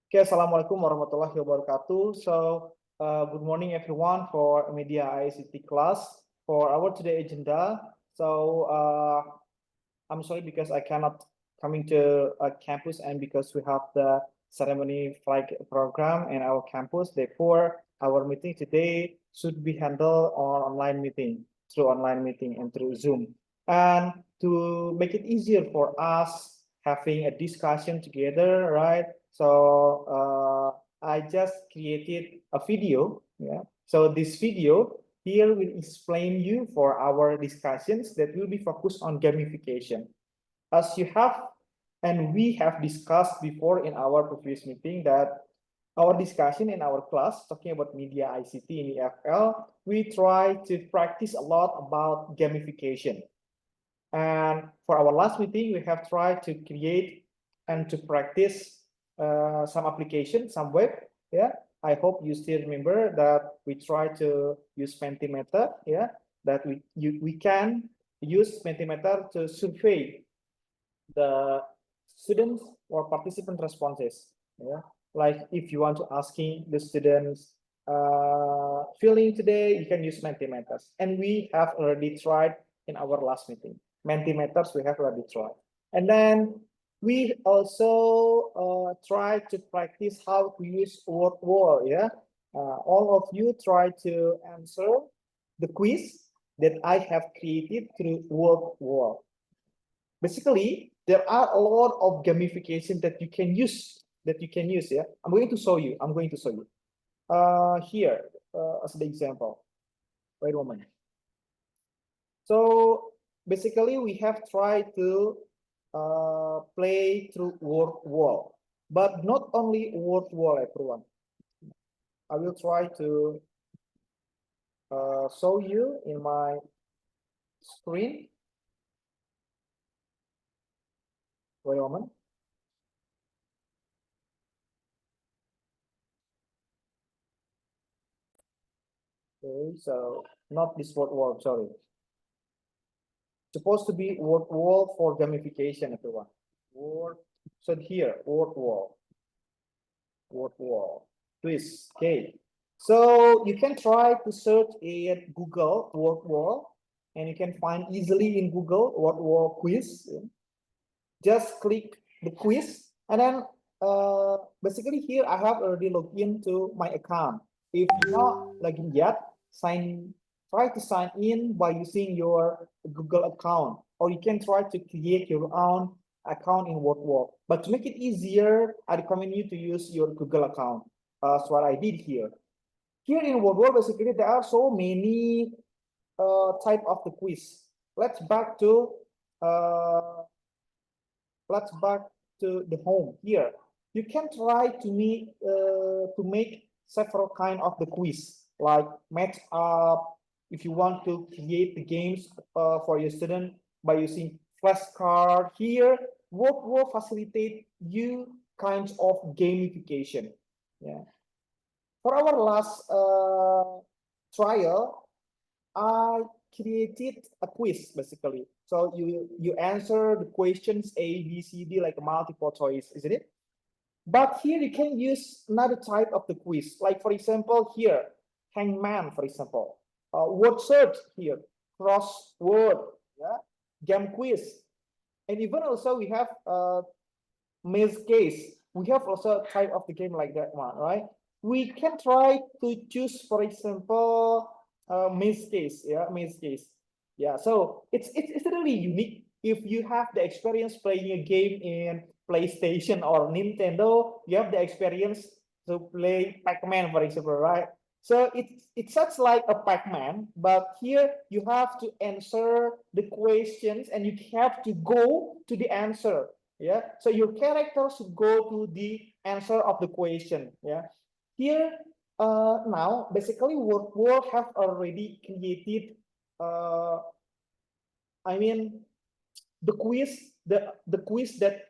Okay, Assalamualaikum warahmatullahi wabarakatuh. Good morning everyone for Media ICT class. For our today agenda, I'm sorry because I cannot coming to campus and because we have the ceremony flag program in our campus. Therefore, our meeting today should be handled on online meeting through online meeting and through Zoom. And to make it easier for us having a discussion together, right? I just created a video. Yeah. So this video here will explain you for our discussions that will be focused on gamification. As you have and we have discussed before in our previous meeting that our discussion in our class talking about media ICT in EFL, we try to practice a lot about gamification. And for our last meeting, we have tried to create and to practice some application, some web. Yeah, I hope you still remember that we try to use Mentimeter. Yeah, that we can use Mentimeter to survey the students or participant responses. Yeah, like if you want to asking the students feeling today, you can use Mentimeters, and we have already tried in our last meeting. Mentimeters we have already tried, and then we also try to practice how to use word wall. Yeah, all of you try to answer the quiz that I have created through word wall. Basically, there are a lot of gamification that you can use. Yeah, I'm going to show you. Here as the example. Wait a moment. So basically, we have tried to play through word wall, but not only word wall, everyone. I will try to show you in my screen. Wait a moment. Okay, so not this word wall, sorry. Supposed to be word wall for gamification, everyone. Word, so here, word wall, twist, okay. So you can try to search at Google word wall, and you can find easily in Google word wall quiz. Just click the quiz, and then basically here I have already logged into my account. If you're not logged in yet, try to sign in by using your Google account, or you can try to create your own account in WordWalk. But to make it easier, I recommend you to use your Google account. That's what I did here. Here in WordWalk, basically there are so many type of the quiz. Let's back to uh, let's back to the home here. You can try to make several kind of the quiz, like match up. If you want to create the games for your student by using flashcard here, what will facilitate you kinds of gamification. Yeah. For our last trial, I created a quiz basically. So you answer the questions A, B, C, D like a multiple choice, isn't it? But here you can use another type of the quiz. Like for example, here, hangman, for example. Word search here, crossword, yeah, game quiz. And even also we have maze case. We have also a type of the game like that one, right? We can try to choose, for example, maze case, yeah, maze case. Yeah, so it's really unique if you have the experience playing a game in PlayStation or Nintendo, you have the experience to play Pac-Man, for example, right? So it's such like a Pac-Man, but here you have to answer the questions and you have to go to the answer. Yeah, so your character should go to the answer of the question. Yeah, here now basically World have already created I mean the quiz that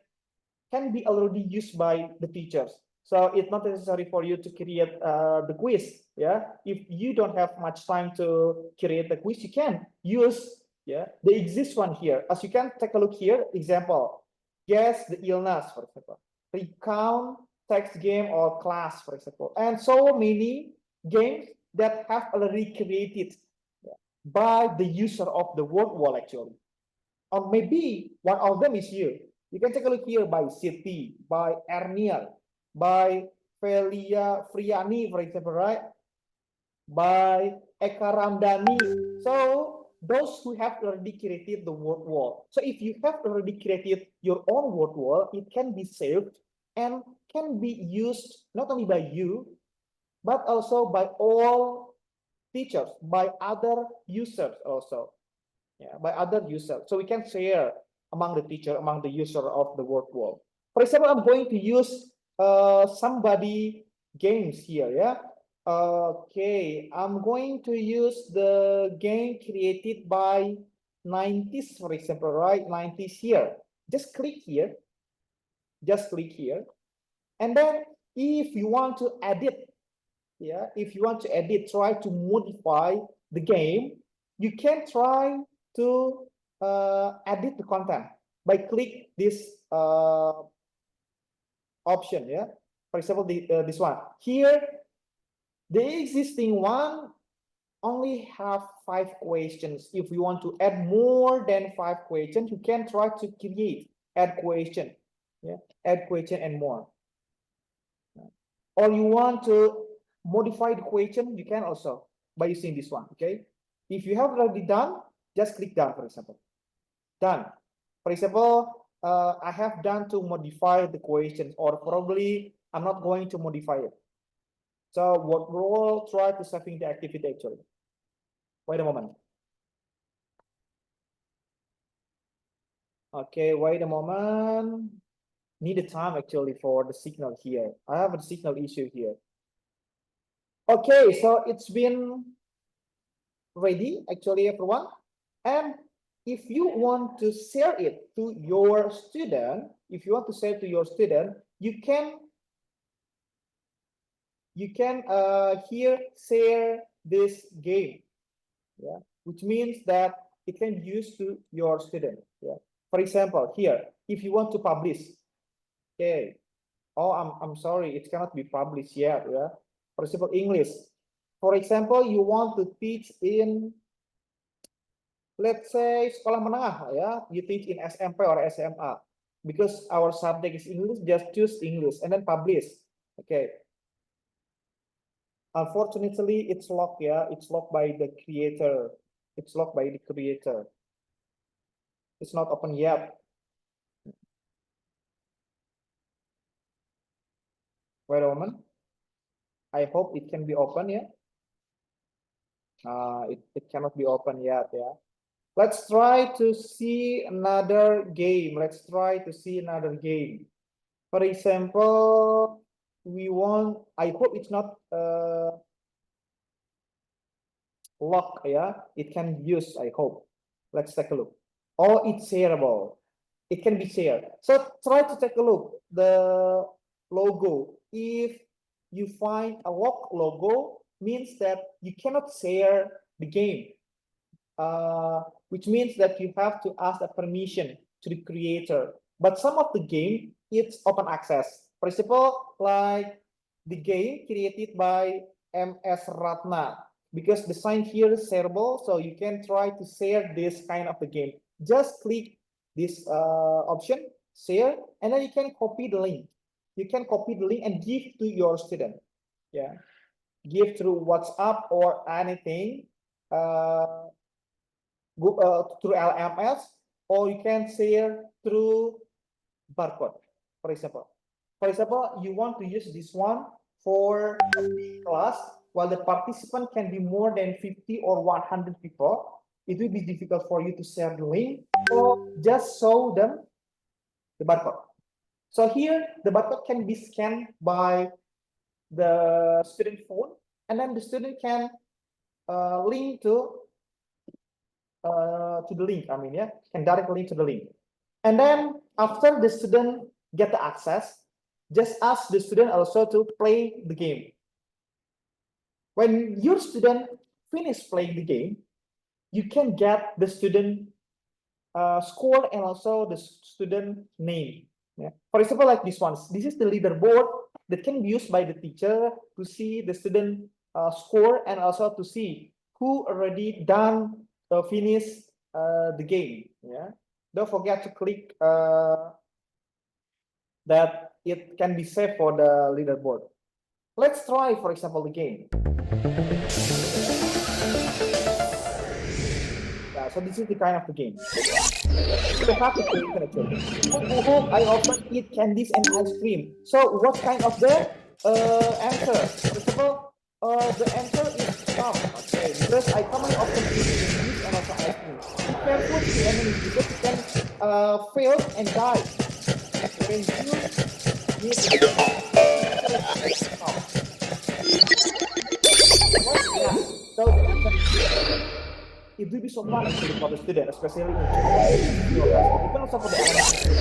can be already used by the teachers. So it's not necessary for you to create the quiz. Yeah, if you don't have much time to create the quiz, you can use the exist one here. As you can take a look here, example, guess the illness, for example. Recount text game or class, for example, and so many games that have already created by the user of the word wall actually. Or maybe one of them is here. You can take a look here by Siti, by Erniel, by Felia Friani, for example, right? By Eka Ramdhani. So those who have already created the word wall. So if you have already created your own word wall, it can be saved and can be used not only by you, but also by all teachers, by other users also. Yeah, by other users. So we can share among the teacher, among the user of the word wall. For example, I'm going to use somebody games here. Yeah. Okay, I'm going to use the game created by 90s, for example, right? 90s here. Just click here. Just click here. And then if you want to edit, yeah, if you want to edit, try to modify the game, you can try to edit the content by click this option. Yeah, for example, this one here, the existing one only have 5 questions. If you want to add more than 5 questions, you can try to create add question. Yeah, add question and more. Or you want to modify the question, you can also by using this one. Okay, if you have already done, just click done, for example. Done. For example, I have done to modify the questions, or probably I'm not going to modify it. So what we'll try to saving the activity actually. Wait a moment. Okay, wait a moment. Need a time actually for the signal here. I have a signal issue here. Okay, so it's been ready actually, everyone. And if you want to share it to your student, if you want to share to your student, you can here share this game, yeah, which means that it can be used to your student. Yeah, for example, here, if you want to publish, okay, oh, I'm sorry, it cannot be published yet. Yeah, for example, English. For example, you want to teach in, let's say, sekolah menengah, ya, you teach in SMP or SMA, because our subject is English, just choose English and then publish. Okay. Unfortunately, it's locked, yeah, it's locked by the creator. It's locked by the creator. It's not open yet. Wait a moment. I hope it can be open, yeah. It cannot be open yet, yeah. Let's try to see another game. Let's try to see another game. For example, we want, I hope it's not lock, yeah, it can be used, I hope. Let's take a look. Oh, it's shareable. It can be shared. So try to take a look the logo. If you find a lock logo, means that you cannot share the game, which means that you have to ask a permission to the creator. But some of the game, it's open access. For example, like the game created by MS Ratna, because the sign here is shareable, so you can try to share this kind of the game. Just click this option, share, and then you can copy the link. You can copy the link and give to your student. Yeah, give through WhatsApp or anything, through LMS, or you can share through barcode, for example. For example, you want to use this one for a big class, while the participant can be more than 50 or 100 people. It will be difficult for you to share the link, or just show them the barcode. So here, the barcode can be scanned by the student phone, and then the student can link to the link. I mean, yeah, can directly link to the link. And then after the student get the access, just ask the student also to play the game. When your student finish playing the game, you can get the student score and also the student name. Yeah. For example, like this one, this is the leaderboard that can be used by the teacher to see the student score and also to see who already done finish the game. Yeah. Don't forget to click that it can be saved for the leaderboard. Let's try, for example, the game. Yeah, so this is the kind of the game. You have to create an actually. Oh, I often eat candies and ice cream. So what kind of the answer? First of all, the answer is stop. Okay, because I commonly often eat candies and also ice cream. Be careful to the enemy because you can fail and die. When you need to stop. Yeah. So the answer is it will be so fun actually for the student, especially in even also for the elementary.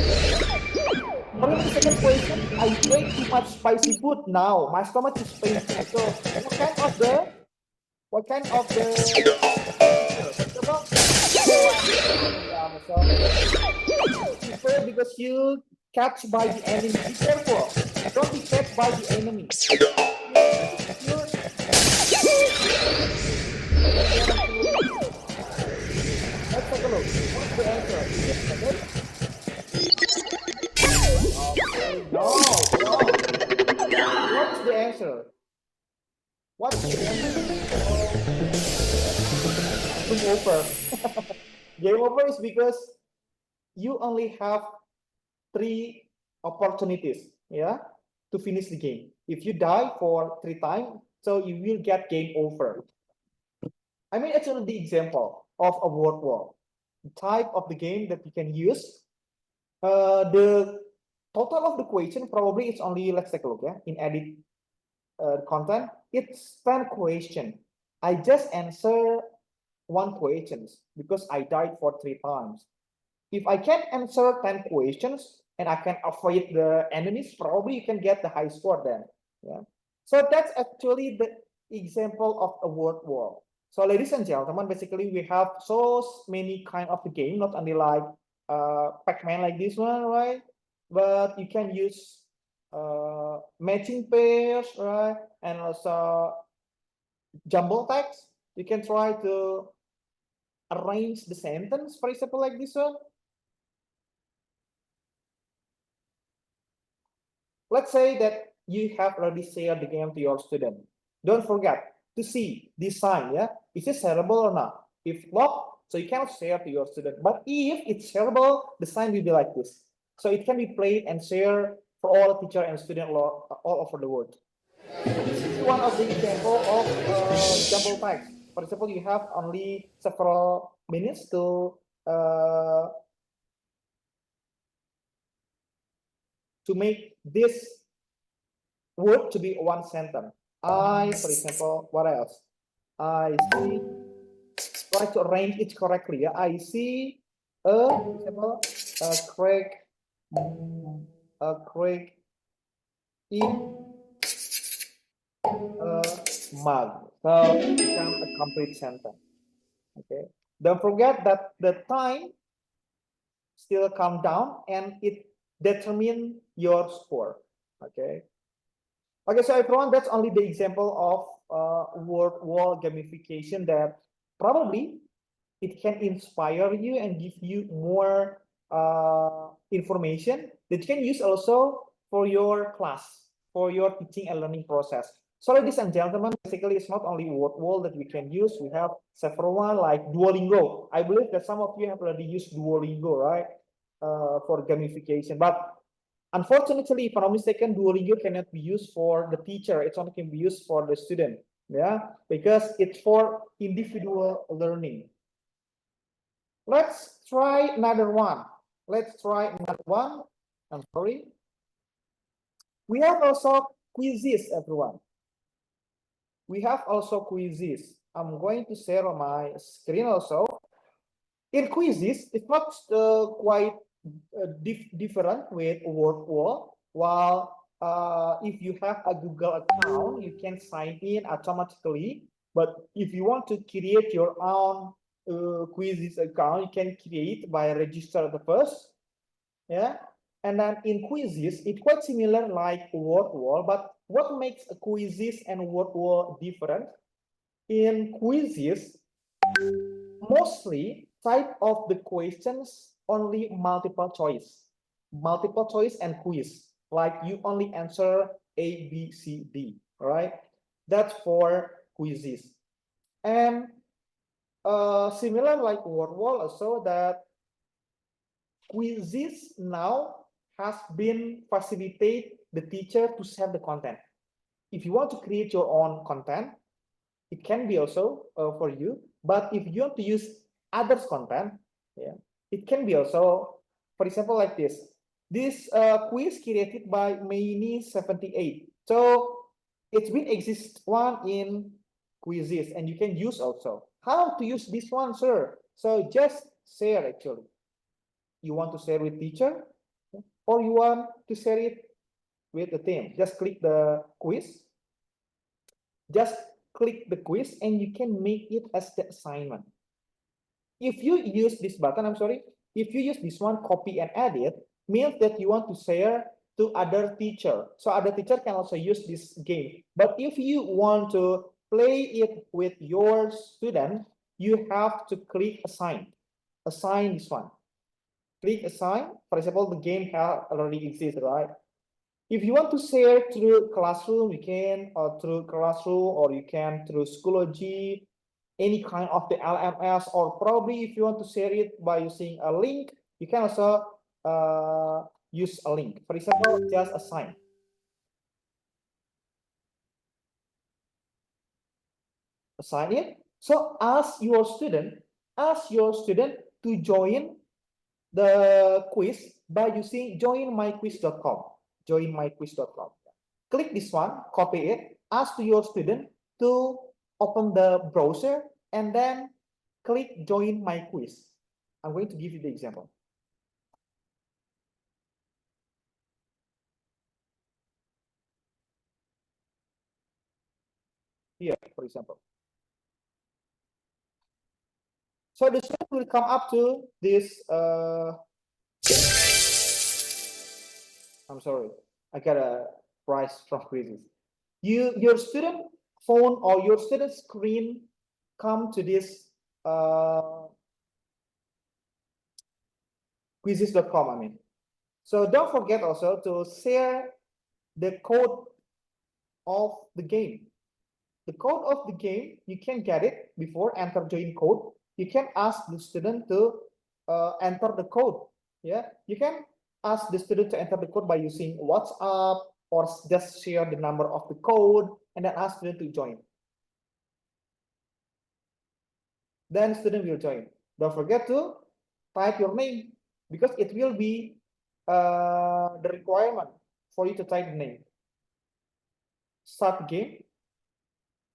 For the second question, I ate too much spicy food now. My stomach is painful. So what kind of the prefer because you catch by the enemy. Be careful. Don't be catch by the enemy. Let's take a look. What's the answer? No. What's the answer? What's the answer? Game over. Game over is because you only have 3 opportunities, yeah, to finish the game. If you die for 3 times, so you will get game over. I mean, it's only the example of a word wall. The type of the game that you can use. The total of the question probably it's only, let's take a look, yeah, in edit content, it's 10 question. I just answer 1 questions because I died for 3 times. If I can answer 10 questions and I can avoid the enemies, probably you can get the high score then. Yeah. So that's actually the example of a word wall. So ladies and gentlemen, basically we have so many kind of the game, not only like Pac-Man like this one, right? But you can use matching pairs, right? And also jumble text. You can try to arrange the sentence, for example, like this one. Let's say that you have already shared the game to your student. Don't forget to see this sign, yeah? Is it shareable or not? If not, so you cannot share to your student. But if it's shareable, the sign will be like this. So it can be played and shared for all teacher and student all over the world. This is one of the example of jumble text. For example, you have only several minutes to make this word to be 1 sentence. I, for example, what else? I see, try to arrange it correctly. Yeah? I see for example, a crack in a mug. So it becomes a complete sentence. Okay. Don't forget that the time still come down and it determine your score. Okay. Okay, so everyone, that's only the example of word wall gamification that probably it can inspire you and give you more information that you can use also for your class, for your teaching and learning process. So ladies and gentlemen, basically it's not only word wall that we can use, we have several one like Duolingo. I believe that some of you have already used Duolingo, right? For gamification, but unfortunately, if I'm not mistaken, Duolingo cannot be used for the teacher. It only can be used for the student, yeah, because it's for individual learning. Let's try another one. Let's try another one. I'm sorry. We have also quizzes, everyone. We have also quizzes. I'm going to share on my screen also. In quizzes, it's not quite different with word wall. While if you have a Google account, you can sign in automatically. But if you want to create your own quizzes account, you can create by register the first. Yeah. And then in quizzes, it's quite similar like word wall, but what makes a quizzes and word wall different? In quizzes, mostly type of the questions only multiple choice and quiz, like you only answer A, B, C, D, right? That's for quizzes. And similar like word wall also, that quizzes now has been facilitate the teacher to share the content. If you want to create your own content, it can be also for you. But if you want to use others' content, yeah, it can be also, for example, like this. This quiz created by Maini78. So it's been exist one in quizzes, and you can use also. How to use this one, sir? So just share actually. You want to share with teacher, or you want to share it with the team. Just click the quiz. Just click the quiz and you can make it as the assignment. If you use this button, I'm sorry, if you use this one, copy and edit, means that you want to share to other teacher. So other teacher can also use this game. But if you want to play it with your student, you have to click assign. Assign this one. Click assign. For example, the game already exists, right? If you want to share through classroom, you can, or through classroom, or you can through Schoology, any kind of the LMS, or probably if you want to share it by using a link, you can also use a link. For example, just assign. Assign it. So ask your student to join the quiz by using joinmyquiz.com. Joinmyquiz.com. Click this one, copy it, ask to your student to open the browser, and then click join my quiz. I'm going to give you the example. Here, for example. So the student will come up to this, I'm sorry, I got a prize from quizzes. Your student phone or your student screen come to this quizzes.com, I mean. So don't forget also to share the code of the game. The code of the game, you can get it before enter join code. You can ask the student to enter the code. Yeah, you can ask the student to enter the code by using WhatsApp, or just share the number of the code and then ask student to join. Then student will join. Don't forget to type your name, because it will be the requirement for you to type the name. Start the game.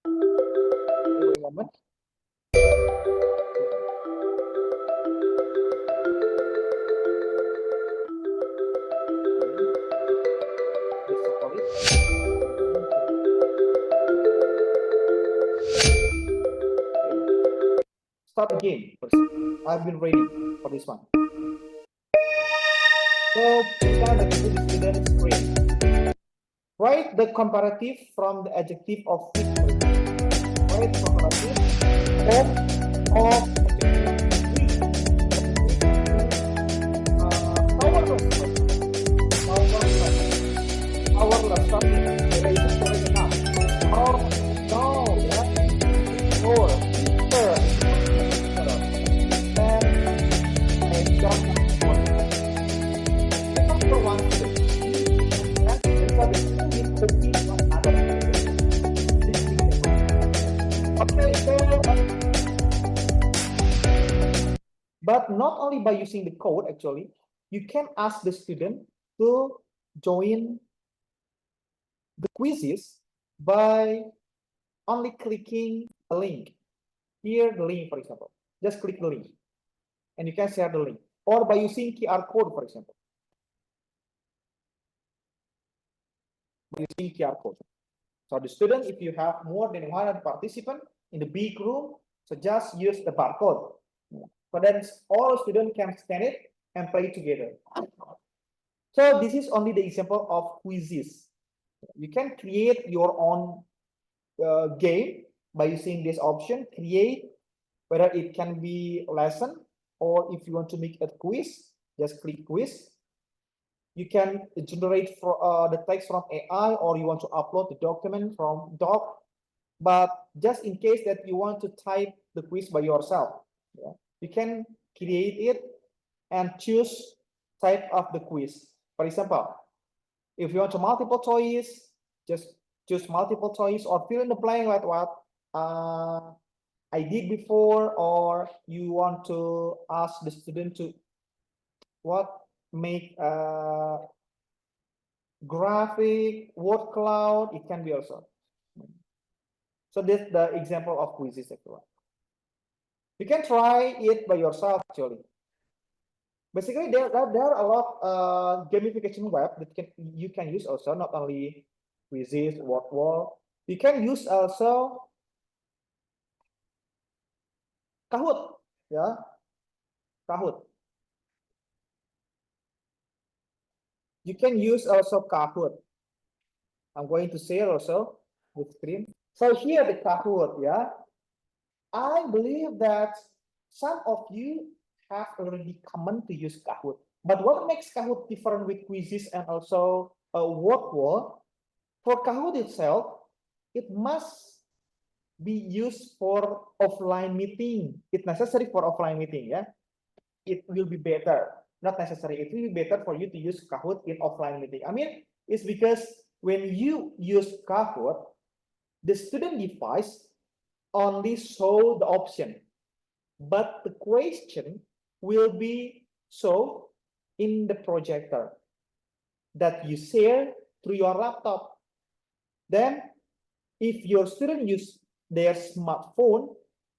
Wait a moment. Start the game first. I've been waiting for this one. So start the student screen. Write the comparative from the adjective of which. Write comparative of powerless something related to enough. Or no, yeah. Or but not only by using the code, actually, you can ask the student to join the quizzes by only clicking a link. Here, the link, for example. Just click the link, and you can share the link. Or by using QR code, for example. By using QR code. So the student, if you have more than 100 participants in the big room, so just use the barcode. So then all students can scan it and play together. So this is only the example of quizzes. You can create your own game by using this option, create, whether it can be lesson or if you want to make a quiz, just click quiz. You can generate for the text from AI, or you want to upload the document from doc. But just in case that you want to type the quiz by yourself, yeah, you can create it and choose type of the quiz. For example, if you want a multiple choice, just choose multiple choice or fill in the blank like what I did before, or you want to ask the student to make a graphic, word cloud, it can be also. So this is the example of quizzes, everyone. You can try it by yourself actually. Basically, there are a lot gamification web that you can use also, not only quizzes, word wall. You can use also Kahoot, yeah, Kahoot. You can use also Kahoot. I'm going to share also the screen. So here the Kahoot, yeah. I believe that some of you have already common to use Kahoot. But what makes Kahoot different with quizzes and also a word wall? For Kahoot itself, it must be used for offline meeting. It's necessary for offline meeting, yeah. It will be better. Not necessary. It will be better for you to use Kahoot in offline meeting. I mean, it's because when you use Kahoot, the student device only show the option, but the question will be shown in the projector that you share through your laptop. Then if your student use their smartphone,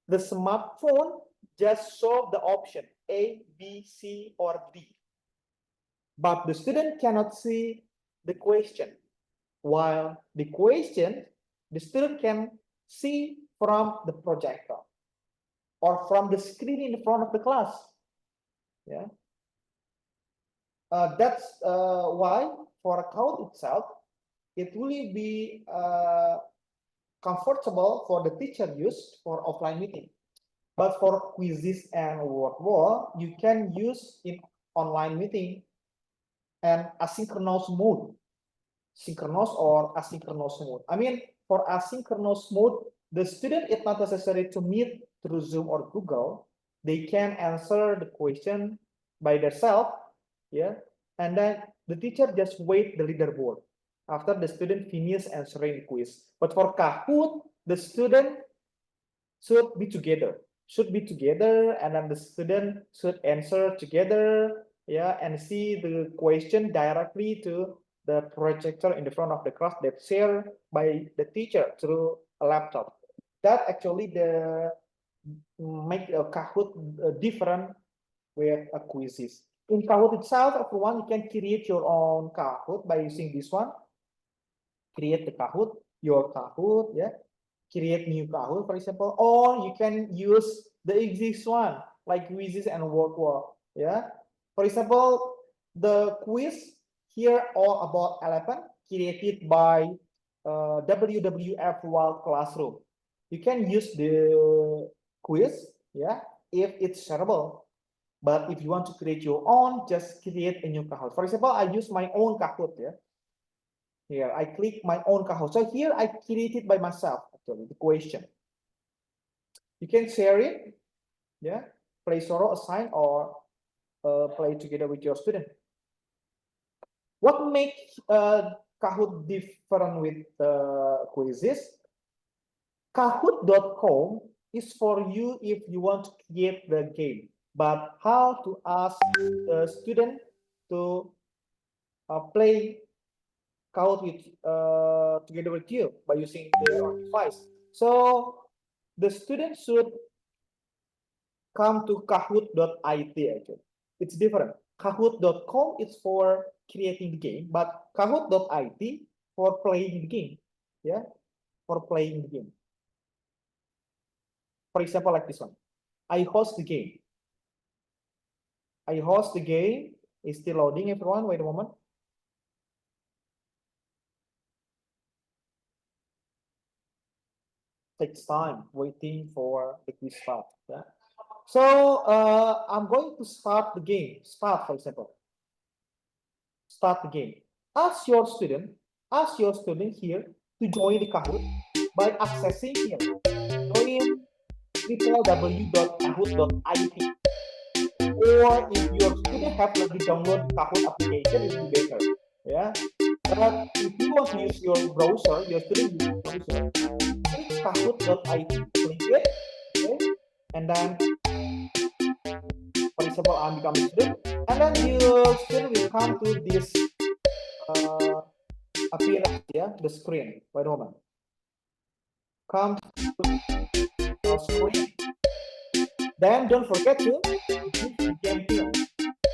the smartphone just show the option A, B, C, or D. But the student cannot see the question. While the question, the student can see from the projector or from the screen in front of the class. Yeah. That's why for Kahoot itself, it will be comfortable for the teacher use for offline meeting. But for quizzes and word wall, you can use in online meeting and asynchronous mode, synchronous or asynchronous mode. I mean, for asynchronous mode, the student is not necessary to meet through Zoom or Google. They can answer the question by themselves, yeah, and then the teacher just wait the leaderboard after the student finish answering the quiz. But for Kahoot, the student should be together, and then the student should answer together, yeah, and see the question directly to the projector in the front of the class that shared by the teacher through a laptop. That actually the make a Kahoot different with a quizzes. In Kahoot itself, everyone, you can create your own Kahoot by using this one. Create the Kahoot, your Kahoot, yeah. Create new Kahoot, for example, or you can use the existing one like quizzes and word wall, yeah. For example, the quiz here all about elephant created by WWF World Classroom. You can use the quiz, yeah, if it's shareable. But if you want to create your own, just create a new Kahoot. For example, I use my own Kahoot, yeah. Here, I click my own Kahoot. So here I created by myself, actually, the question. You can share it, yeah, play solo, assign, or play together with your student. What makes Kahoot different with quizzes? Kahoot.com is for you if you want to create the game, but how to ask the student to play Kahoot with together with you by using their own device. So the student should come to kahoot.it actually. It's different. Kahoot.com is for creating the game, but kahoot.it for playing the game. Yeah, for playing the game. For example, like this one. I host the game. I host the game. It's still loading, everyone. Wait a moment. takes time waiting for the quiz start. Yeah. So I'm going to start the game. Start, for example. Start the game. Ask your student, ask your student here to join the Kahoot by accessing here. Join www.kahoot.it. Or if your student have already downloaded the Kahoot application, it will be better. Yeah. But if you want to use your browser, your student use browser, click kahoot.it, click it, okay, and then, for example, I'm becoming student, and then your student will come to this appearance, yeah, the screen. Wait a moment. Come to the screen. Then don't forget to give the game field.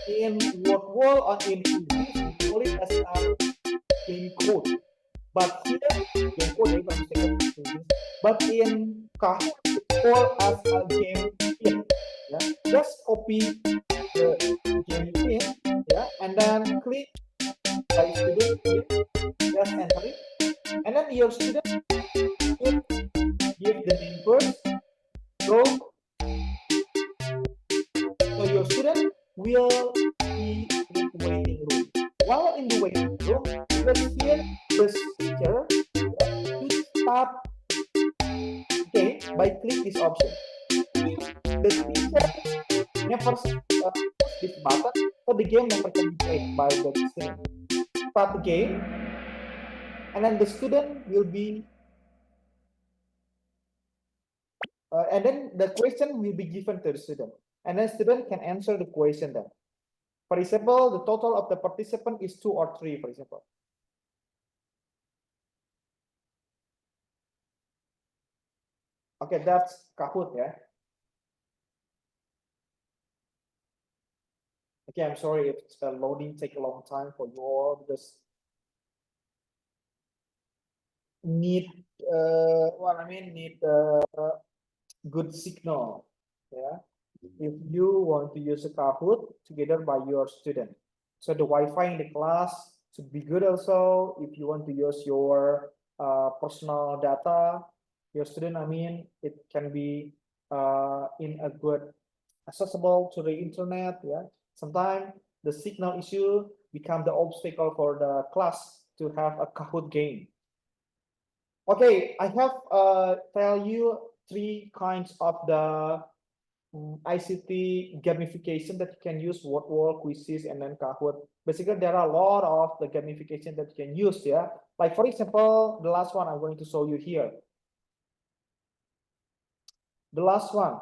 In word wall or in English, we call it as a game code. But here, game code, but in Kahoot, it's called as a game pin. Yeah? Just copy the game pin, yeah, and then click by student here, just enter it, and then your student should give the name first, go, so your student will be in the waiting room. While in the waiting room, because here the speaker should start game by click this option. If the speaker never push this button, so the game never can be played by the student. Start the game, and then the student will be, and then the question will be given to the student, and then student can answer the question then. For example, the total of the participant is 2 or 3, for example. Okay, that's Kahoot, yeah. Okay, I'm sorry if loading take a long time for you all because need need good signal, yeah. If you want to use a Kahoot together by your student, so the Wi-Fi in the class should be good also. If you want to use your personal data, your student, it can be in a good accessible to the internet. Yeah, sometimes the signal issue become the obstacle for the class to have a Kahoot game. Okay, I have tell you 3 kinds of the ICT gamification that you can use, word wall, quizzes, and then Kahoot. Basically, there are a lot of the gamification that you can use. Yeah, like for example, the last one I'm going to show you here. The last one,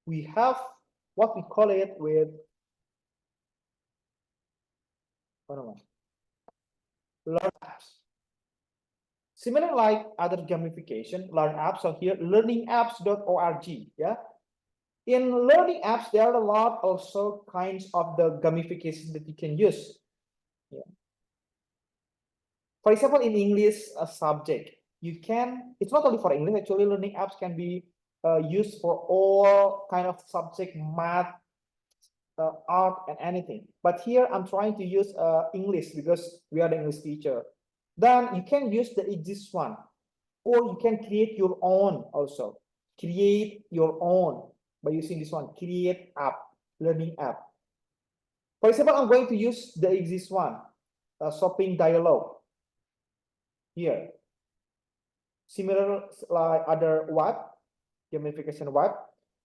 we have what we call it with learn apps. Similar like other gamification, learn apps are here, learningapps.org. Yeah. In learning apps, there are a lot also kinds of the gamification that you can use. Yeah. For example, in English a subject, you can, it's not only for English, actually learning apps can be used for all kind of subject, math, art, and anything. But here I'm trying to use English because we are the English teacher. Then you can use the exist one, or you can create your own also. Create your own by using this one, create app, learning app. For example, I'm going to use the exist one, shopping dialogue here. Similar like other web, gamification web,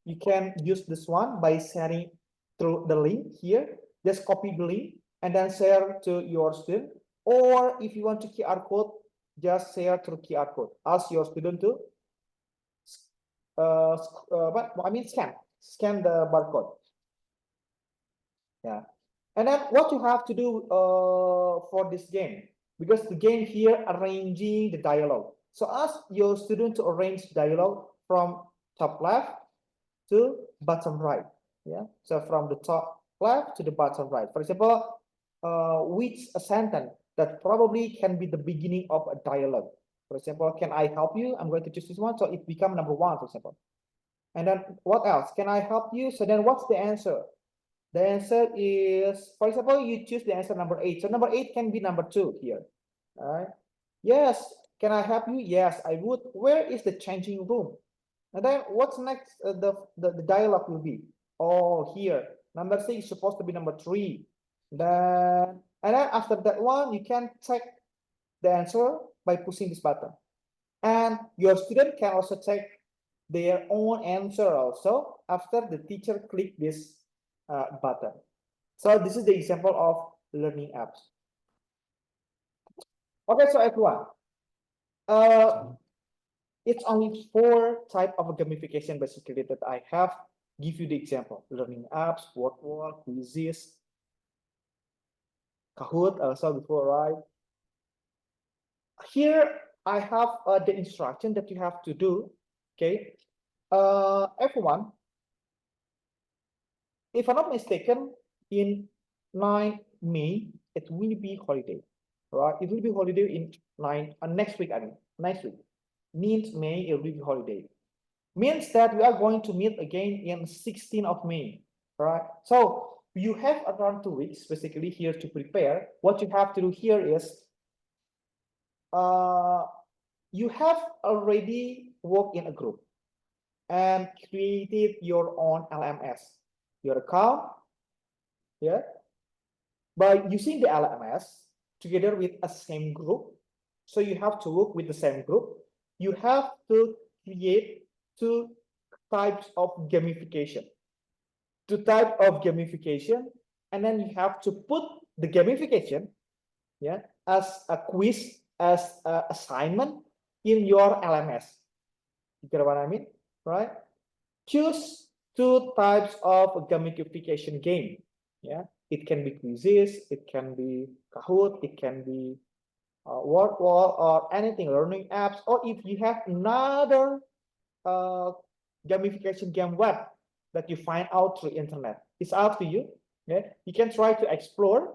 you can use this one by sharing through the link here. Just copy the link and then share to your student. Or if you want to QR code, just share through QR code. Ask your student to scan the barcode. Yeah. And then what you have to do for this game, because the game here arranging the dialogue. So ask your student to arrange dialogue from top left to bottom right. Yeah. So from the top left to the bottom right. For example, which a sentence that probably can be the beginning of a dialogue. For example, can I help you? I'm going to choose this one. So it become number 1, for example. And then what else? Can I help you? So then what's the answer? The answer is, for example, you choose the answer number 8. So number 8 can be number 2 here. All right. Yes, Can I help you? Yes, I would. Where is the changing room? And then what's next? The dialogue will be, oh, here. Number 6 is supposed to be number 3. Then, and then after that one, you can check the answer by pushing this button. And your student can also check their own answer also after the teacher click this button. So this is the example of learning apps. Okay, so everyone, it's only 4 type of gamification basically that I have give you the example: learning apps, word wall, quizzes, Kahoot also before, right? Here I have the instruction that you have to do. Okay, everyone, if I'm not mistaken, in 9 May it will be holiday, right? It will be holiday in next week. I mean, next week means May it will be holiday. Means that we are going to meet again in 16th of May, right? So you have around 2 weeks basically here to prepare. What you have to do here is you have already worked in a group and created your own LMS, your account, yeah. By using the LMS together with a same group, so you have to work with the same group. You have to create 2 types of gamification. 2 types of gamification, and then you have to put the gamification, yeah, as a quiz, as an assignment in your LMS. You get what I mean, right? Choose 2 types of gamification game. Yeah, it can be quizzes, it can be Kahoot, it can be word wall or anything, learning apps, or if you have another gamification game web that you find out through internet, it's up to you. Yeah, you can try to explore.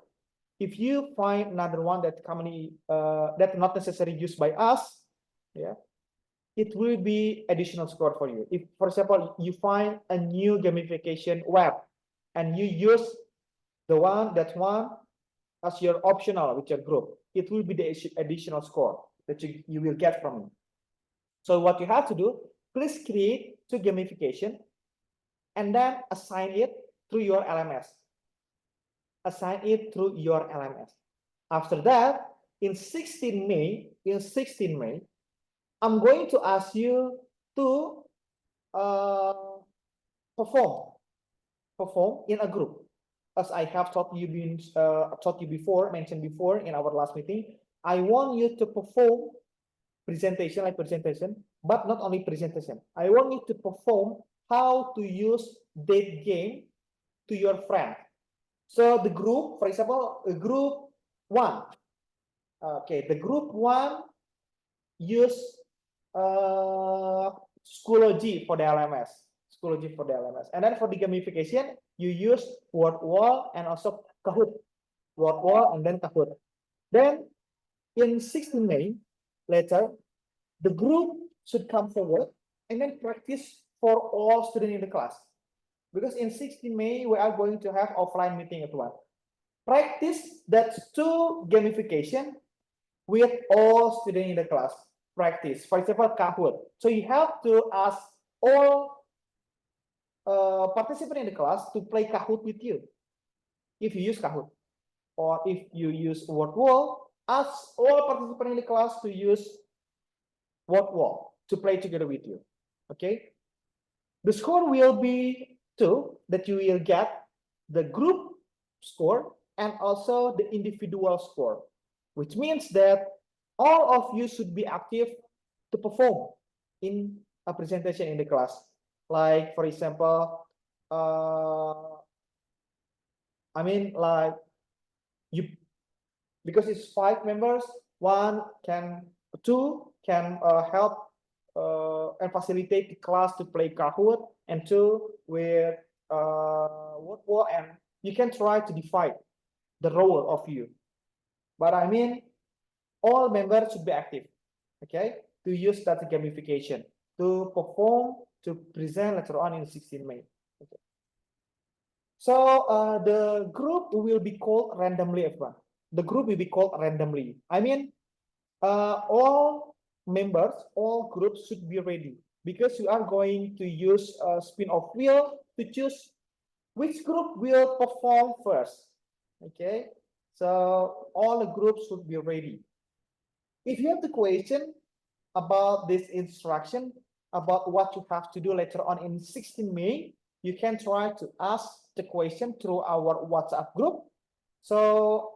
If you find another one that commonly that not necessarily used by us, yeah, it will be additional score for you. If, for example, you find a new gamification web and you use that one as your optional with your group, it will be the additional score that you will get from it. So what you have to do, please create 2 gamification and then assign it through your LMS. Assign it through your LMS. After that, in 16 May, I'm going to ask you to perform in a group. As I have taught you mentioned before in our last meeting, I want you to perform presentation, but not only presentation. I want you to perform how to use that game to your friend. So the group, for example, group 1. Okay, the group 1 use Schoology for the LMS. And then for the gamification, you use word wall and also Kahoot. Word wall and then Kahoot. Then in 16 May, later, the group should come forward and then practice for all students in the class. Because in 16 May, we are going to have offline meeting as well. Practice that 2 gamification with all students in the class. Practice, for example, Kahoot. So you have to ask all participants in the class to play Kahoot with you. If you use Kahoot, or if you use word wall, ask all participants in the class to use word wall to play together with you. Okay, the score will be 2 that you will get the group score and also the individual score, which means that all of you should be active to perform in a presentation in the class. Like, for example, I mean, like you, because it's 5 members, 2 can help and facilitate the class to play Kahoot, and 2 with word wall, and you can try to divide the role of you. But I mean, all members should be active, okay, to use that gamification to perform, to present later on in 16 May. Okay. So the group will be called randomly, everyone. The group will be called randomly. I mean, all members, all groups should be ready because you are going to use a spin-off wheel to choose which group will perform first. Okay, so all the groups should be ready. If you have the question about this instruction, about what you have to do later on in 16 May, you can try to ask the question through our WhatsApp group. So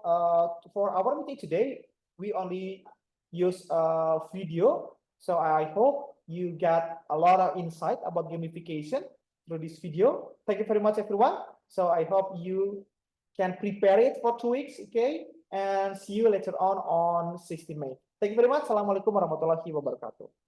for our meeting today, we only use a video. So I hope you got a lot of insight about gamification through this video. Thank you very much, everyone. So I hope you can prepare it for 2 weeks, okay? And see you later on 16 May. Thank you very much. Assalamualaikum warahmatullahi wabarakatuh.